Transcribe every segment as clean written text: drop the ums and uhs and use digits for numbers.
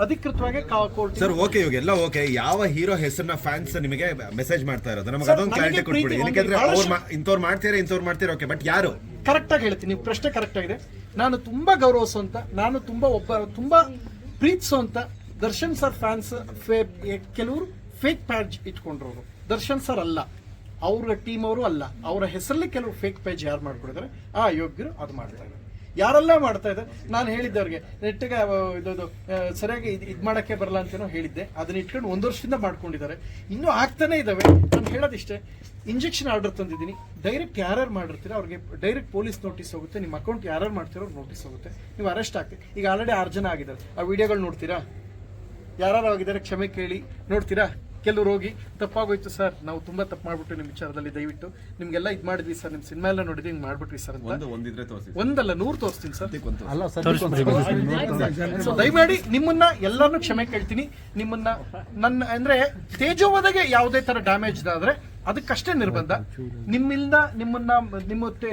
ಅಧಿಕೃತವಾಗಿ court. Sir okay, ಇವಾಗೆಲ್ಲ okay, ಯಾವ ಹೀರೋ ಹೆಸರನ್ನ ಫ್ಯಾನ್ಸ್ ನಿಮಗೆ ಮೆಸೇಜ್ ಮಾಡ್ತಾ ಇರೋದು ನಮಗೆ ಅದೊಂದು ಕ್ಲಾರಿಟಿ ಕೊಟ್ಬಿಡಿ. ಯಾಕಂದ್ರೆ ಇಂಥವ್ರು ಮಾಡ್ತೀರಾ ಓಕೆ, ಬಟ್ ಯಾರು ಕರೆಕ್ಟ್ ಆಗಿ ಹೇಳ್ತೀನಿ, ನೀವು ಪ್ರಶ್ನೆ ಕರೆಕ್ಟ್ ಆಗಿದೆ. ನಾನು ತುಂಬಾ ಗೌರವಿಸುವಂತ, ನಾನು ತುಂಬಾ ಪ್ರೀತಿಸುವಂತ ದರ್ಶನ್ ಸರ್ ಫ್ಯಾನ್ಸ್ ಕೆಲವರು ಫೇಕ್ ಪ್ಯಾಜ್ ಇಟ್ಕೊಂಡ್ರವರು. ದರ್ಶನ್ ಸರ್ ಅಲ್ಲ, ಅವ್ರ ಟೀಮ್ ಅವರು ಅಲ್ಲ, ಅವರ ಹೆಸರಲ್ಲಿ ಕೆಲವರು ಫೇಕ್ ಪೇಜ್ ಯಾರು ಮಾಡ್ಕೊಂಡಿದ್ದಾರೆ ಆ ಯೋಗ್ಯರು ಅದು ಮಾಡ್ತಾ ಇದ್ದಾರೆ. ಯಾರೆಲ್ಲ ಮಾಡ್ತಾ ಇದ್ದಾರೆ, ನಾನು ಹೇಳಿದ್ದವ್ರಿಗೆ ನೆಟ್ಟಿಗೆ ಇದು ಸರಿಯಾಗಿ ಇದು ಮಾಡೋಕ್ಕೆ ಬರಲ್ಲ ಅಂತೇನೋ ಹೇಳಿದ್ದೆ, ಅದನ್ನ ಇಟ್ಕೊಂಡು 1 ವರ್ಷದಿಂದ ಮಾಡ್ಕೊಂಡಿದ್ದಾರೆ, ಇನ್ನೂ ಆಗ್ತಾನೆ ಇದಾವೆ. ನಾನು ಹೇಳೋದಿಷ್ಟೇ, ಇಂಜೆಕ್ಷನ್ ಆರ್ಡರ್ ತಂದಿದ್ದೀನಿ, ಡೈರೆಕ್ಟ್ ಯಾರ್ಯಾರು ಮಾಡಿರ್ತೀರ ಅವ್ರಿಗೆ ಡೈರೆಕ್ಟ್ ಪೊಲೀಸ್ ನೋಟಿಸ್ ಹೋಗುತ್ತೆ, ನಿಮ್ಮ ಅಕೌಂಟ್ ಯಾರ್ಯಾರು ಮಾಡ್ತಿರೋ ನೋಟಿಸ್ ಹೋಗುತ್ತೆ, ನೀವು ಅರೆಸ್ಟ್ ಆಗ್ತೀವಿ. ಈಗ ಆಲ್ರೆಡಿ 6 ಜನ ಆಗಿದ್ದಾರೆ, ಆ ವಿಡಿಯೋಗಳು ನೋಡ್ತೀರಾ, ಯಾರು ಆಗಿದ್ದಾರೆ ಕ್ಷಮೆ ಕೇಳಿ ನೋಡ್ತೀರಾ. ಕೆಲವರು ಹೋಗಿ ತಪ್ಪಾಗೋಯ್ತು ಸರ್, ನಾವು ತುಂಬಾ ತಪ್ಪು ಮಾಡ್ಬಿಟ್ಟು ನಿಮ್ಮ ವಿಚಾರದಲ್ಲಿ, ದಯವಿಟ್ಟು ನಿಮ್ಗೆಲ್ಲ ಇದು ಮಾಡಿದ್ವಿ ಸರ್, ನಿಮ್ಮ ಸಿನಿಮಾ ಎಲ್ಲ ನೋಡಿದ್ವಿ, ಹಿಂಗೆ ಮಾಡ್ಬಿಟ್ವಿ ಸರ್ ಅಂತ. ಒಂದಲ್ಲ 100 ತೋರಿಸ್ತೀನಿ ಸರ್. ಸೊ ದಯಮಾಡಿ ನಿಮ್ಮನ್ನ ಎಲ್ಲರನ್ನೂ ಕ್ಷಮೆ ಕೇಳ್ತೀನಿ. ನಿಮ್ಮನ್ನ ನನ್ನ ಅಂದ್ರೆ ತೇಜೋವಧೆಗೆ ಯಾವುದೇ ತರ ಡ್ಯಾಮೇಜ್ ಆದ್ರೆ ಅದಕ್ಕಷ್ಟೇ ನಿರ್ಬಂಧ.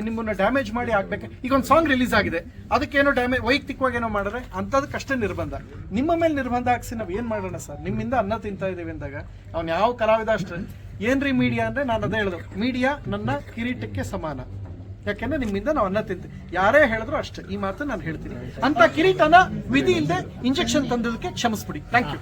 ನಿಮ್ಮನ್ನ ಡ್ಯಾಮೇಜ್ ಮಾಡಿ ಆಗ್ಬೇಕು. ಈಗ ಒಂದು ಸಾಂಗ್ ರಿಲೀಸ್ ಆಗಿದೆ, ಅದಕ್ಕೇನೋ ಡ್ಯಾಮೇಜ್ ವೈಯಕ್ತಿಕವಾಗಿ ಏನೋ ಮಾಡಿದ್ರೆ ಅಂತದಕ್ಕಷ್ಟೇ ನಿರ್ಬಂಧ. ನಿಮ್ಮ ಮೇಲೆ ನಿರ್ಬಂಧ ಹಾಕ್ಸಿ ನಾವ್ ಏನ್ ಮಾಡೋಣ ಸರ್? ನಿಮ್ಮಿಂದ ಅನ್ನ ತಿಂತಾ ಇದ್ದೇವೆ ಅಂದಾಗ ಅವ್ನು ಯಾವ ಕಲಾವಿದ ಅಷ್ಟೇ. ಏನ್ರಿ ಮೀಡಿಯಾ ಅಂದ್ರೆ ನಾನು ಅದೇ ಹೇಳೋದು, ಮೀಡಿಯಾ ನನ್ನ ಕಿರೀಟಕ್ಕೆ ಸಮಾನ. ಯಾಕೆಂದ್ರೆ ನಿಮ್ಮಿಂದ ನಾವು ಅನ್ನ ತಿಂತೀವಿ, ಯಾರೇ ಹೇಳಿದ್ರು ಅಷ್ಟೇ. ಈ ಮಾತು ನಾನು ಹೇಳ್ತೀನಿ. ಅಂತ ಕಿರೀಟನ ವಿಧಿ ಇಲ್ಲದೆ ಇಂಜೆಕ್ಷನ್ ತಂದದಕ್ಕೆ ಕ್ಷಮಿಸ್ಬಿಡಿ. Thank you.